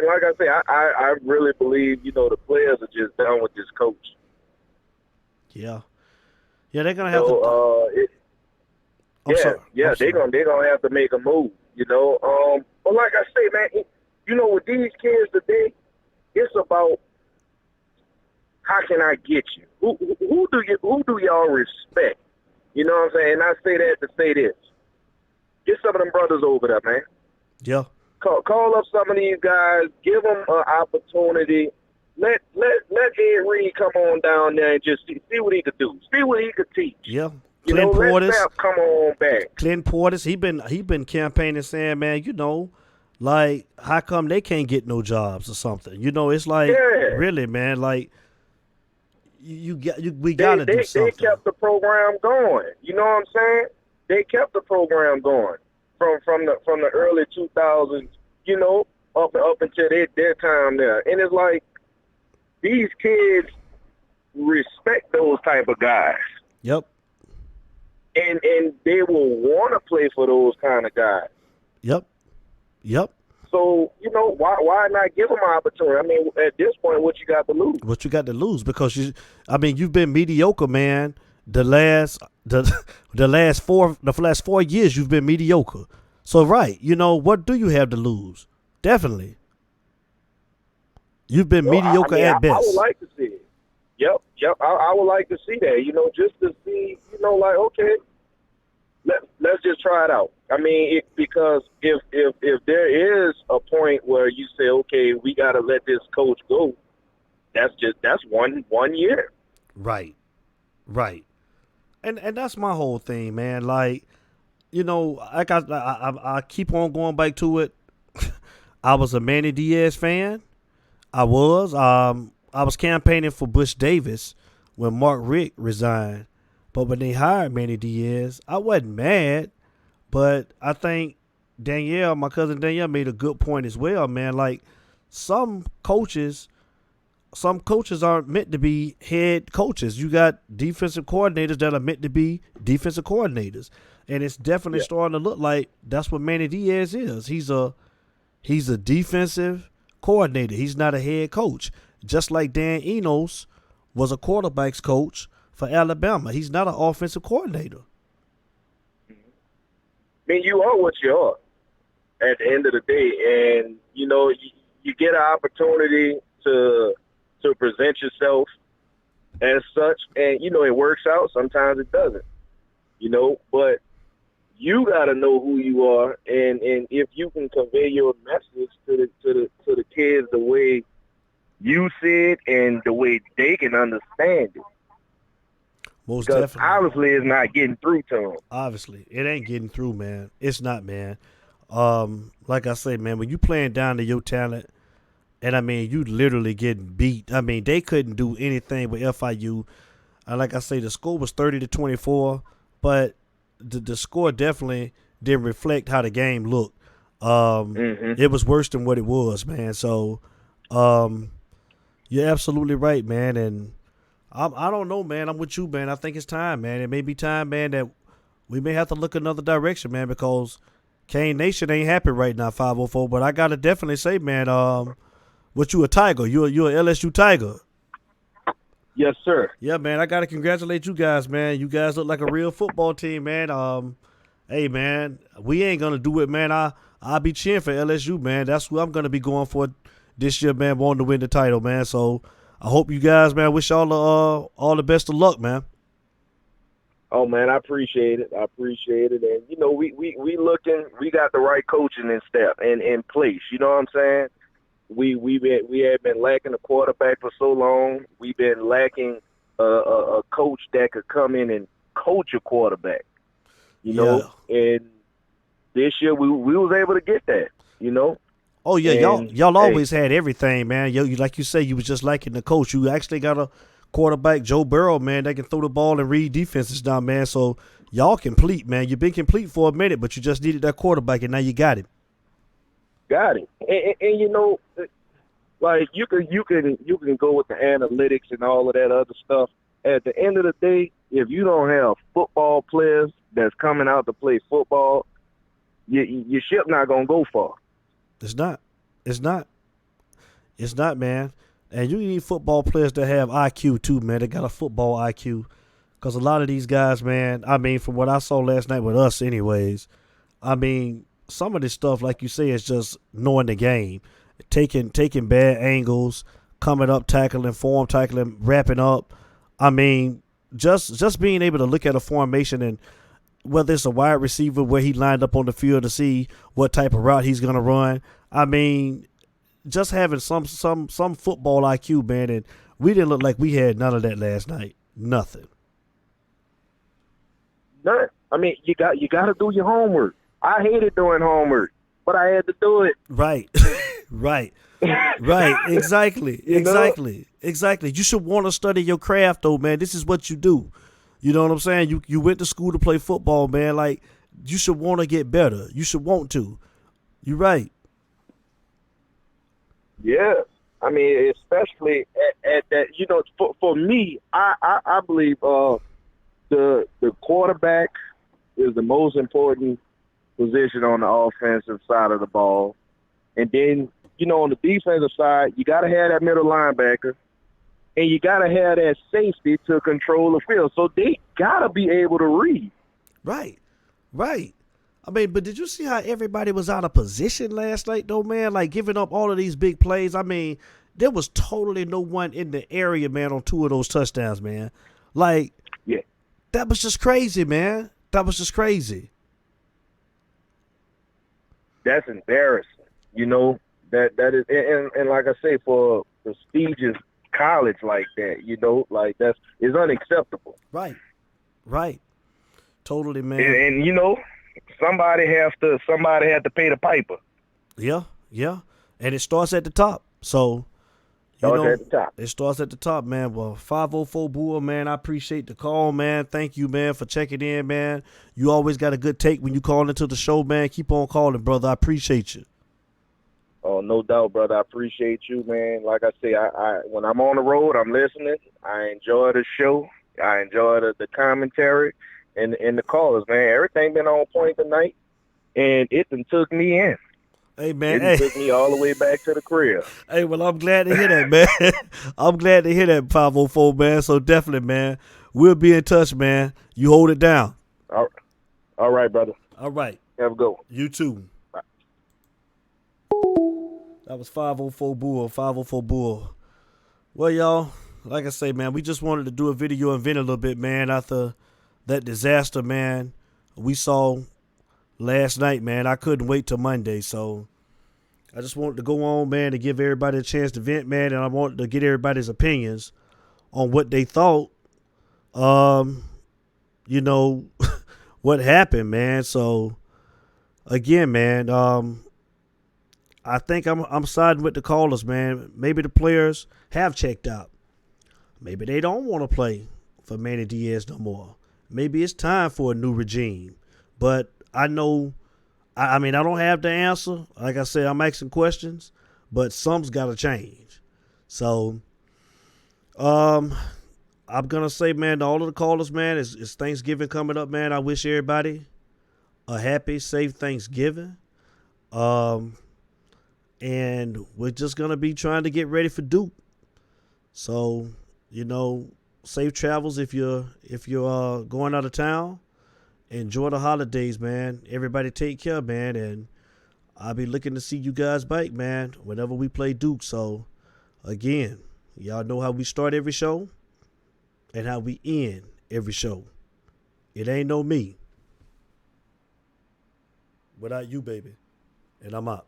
like I say, I really believe, you know, the players are just done with this coach. Yeah, they're gonna have to. They're gonna have to make a move. You know, but like I say, man, you know, with these kids today, it's about how can I get you? Who do y'all respect? You know what I'm saying? And I say that to say this: get some of them brothers over there, man. Yeah, Call up some of these guys, give them an opportunity. Let Ed Reed come on down there and just see what he could do. See what he could teach. Yeah. You Clint know, let Portis. Sapp come on back. Clint Portis, he been campaigning saying, man, you know, like, how come they can't get no jobs or something? You know, it's like, Yeah. really, man, like, we gotta do something. They kept the program going. You know what I'm saying? They kept the program going from the early 2000s. You know, up until their time there, and it's like these kids respect those type of guys. Yep. And they will want to play for those kind of guys. Yep. So, you know, why not give them an opportunity? I mean, at this point, what you got to lose? What you got to lose? Because you've been mediocre, man. The last 4 years you've been mediocre. So right, you know, what do you have to lose? Definitely. You've been mediocre at best. I would like to see it. Yep. I would like to see that, you know, just to see, you know, like, okay, let's just try it out. I mean, because if there is a point where you say, okay, we got to let this coach go, that's one year. Right. And that's my whole thing, man. Like, you know, I keep on going back to it. I was a Manny Diaz fan. I was campaigning for Bush Davis when Mark Richt resigned. But when they hired Manny Diaz, I wasn't mad. But I think my cousin Danielle made a good point as well, man. Like, some coaches aren't meant to be head coaches. You got defensive coordinators that are meant to be defensive coordinators. And it's definitely starting to look like that's what Manny Diaz is. He's a defensive coordinator. He's not a head coach. Just like Dan Enos was a quarterback's coach for Alabama. He's not an offensive coordinator. I mean, you are what you are at the end of the day. And, you know, you get an opportunity to present yourself as such. And, you know, it works out. Sometimes it doesn't, you know. But you got to know who you are. And if you can convey your message to the kids the way you see it and the way they can understand it. Most because definitely. obviously it's not getting through to them. Obviously. It ain't getting through, man. It's not, man. Like I say, man, when you playing down to your talent, and I mean, you literally getting beat. I mean, they couldn't do anything with FIU. Like I say, the score was 30-24, but the score definitely didn't reflect how the game looked. It was worse than what it was, man. So, you're absolutely right, man. And I don't know, man. I'm with you, man. I think it's time, man. It may be time, man, that we may have to look another direction, man, because Cane Nation ain't happy right now, 504. But I gotta definitely say, man, what you a Tiger? You a LSU Tiger? Yes, sir. Yeah, man. I gotta congratulate you guys, man. You guys look like a real football team, man. Hey, man, we ain't gonna do it, man. I'll be cheering for LSU, man. That's who I'm gonna be going for this year, man. Wanting to win the title, man. So I hope you guys, man. Wish all the best of luck, man. Oh man, I appreciate it. And you know, we looking. We got the right coaching in step and in place. You know what I'm saying? We have been lacking a quarterback for so long. We've been lacking a coach that could come in and coach a quarterback. You know, and this year we was able to get that. You know. Oh yeah, y'all always had everything, man. You like you say, you was just lacking the coach. You actually got a quarterback, Joe Burrow, man, that can throw the ball and read defenses now, man. So y'all complete, man. You've been complete for a minute, but you just needed that quarterback, and now you got him. Got it. And you know, like you can go with the analytics and all of that other stuff. At the end of the day, if you don't have football players that's coming out to play football, your ship not gonna go far. It's not, man. And you need football players that have IQ too, man. They got a football IQ. Because a lot of these guys, man, I mean, from what I saw last night with us anyways, I mean, some of this stuff, like you say, is just knowing the game. Taking bad angles, coming up, tackling, form tackling, wrapping up. I mean, just being able to look at a formation whether it's a wide receiver where he lined up on the field to see what type of route he's gonna run. I mean, just having some football IQ, man, and we didn't look like we had none of that last night. Nothing. None. I mean, you got to do your homework. I hated doing homework, but I had to do it. Right. Right. Right. Exactly. Exactly. Exactly. You should want to study your craft, though, man. This is what you do. You know what I'm saying? You went to school to play football, man. Like, you should want to get better. You should want to. You're right. Yeah. I mean, especially at that, you know, for me, I believe the quarterback is the most important position on the offensive side of the ball. And then, you know, on the defensive side, you got to have that middle linebacker, and you got to have that safety to control the field. So they got to be able to read. Right. Right. I mean, but did you see how everybody was out of position last night, though, man? Like, giving up all of these big plays. I mean, there was totally no one in the area, man, on 2 of those touchdowns, man. Like, Yeah. that was just crazy, man. That was just crazy. That's embarrassing. You know, that is, and like I say, for a prestigious college like that, you know, like it's unacceptable. Right. Right. Totally, man. And you know, somebody had to pay the piper. Yeah. Yeah. And it starts at the top. So, At the top. it starts at the top, man. Well, 504 Bull, man, I appreciate the call, man. Thank you, man, for checking in, man. You always got a good take when you call into the show, man. Keep on calling, brother. I appreciate you. Oh, no doubt, brother. I appreciate you, man. Like I say, I when I'm on the road, I'm listening. I enjoy the show. I enjoy the commentary and the callers, man. Everything been on point tonight, and it done took me in. Hey, man. It took me all the way back to the crib. Hey, well, I'm glad to hear that, man. I'm glad to hear that, 504, man. So definitely, man, we'll be in touch, man. You hold it down. All right, brother. All right. Have a good one. You too. Bye. That was 504 Bull, 504 Bull. Well, y'all, like I say, man, we just wanted to do a video and vent a little bit, man, after that disaster, man, we saw last night, man. I couldn't wait till Monday, so I just wanted to go on, man, to give everybody a chance to vent, man, and I wanted to get everybody's opinions on what they thought, you know, what happened, man. So, again, man, I think I'm siding with the callers, man. Maybe the players have checked out. Maybe they don't want to play for Manny Diaz no more. Maybe it's time for a new regime. But I know, I mean, I don't have the answer. Like I said, I'm asking questions, but some's got to change. So, I'm going to say, man, to all of the callers, man, it's Thanksgiving coming up, man. I wish everybody a happy, safe Thanksgiving. And we're just going to be trying to get ready for Duke. So, you know, safe travels if you're going out of town. Enjoy the holidays, man. Everybody take care, man. And I'll be looking to see you guys back, man, whenever we play Duke. So, again, y'all know how we start every show and how we end every show. It ain't no me without you, baby. And I'm out.